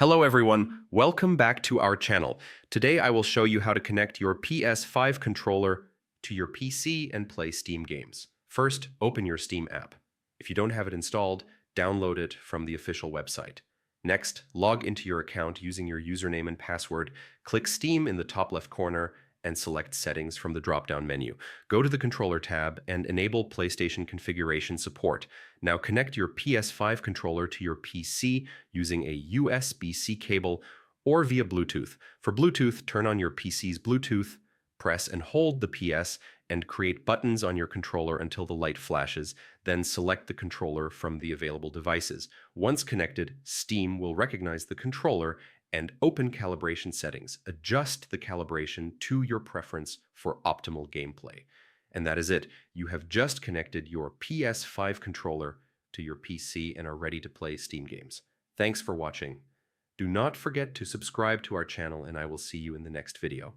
Hello everyone, welcome back to our channel. Today I will show you how to connect your PS5 controller to your PC and play Steam games. First, open your Steam app. If you don't have it installed, download it from the official website. Next, log into your account using your username and password. Click Steam in the top left corner and select Settings from the drop-down menu. Go to the Controller tab and enable PlayStation configuration support. Now connect your PS5 controller to your PC using a USB-C cable or via Bluetooth. For Bluetooth, turn on your PC's Bluetooth, press and hold the PS, and create buttons on your controller until the light flashes, then select the controller from the available devices. Once connected, Steam will recognize the controller and open calibration settings. Adjust the calibration to your preference for optimal gameplay. And that is it. You have just connected your PS5 controller to your PC and are ready to play Steam games. Thanks for watching. Do not forget to subscribe to our channel and I will see you in the next video.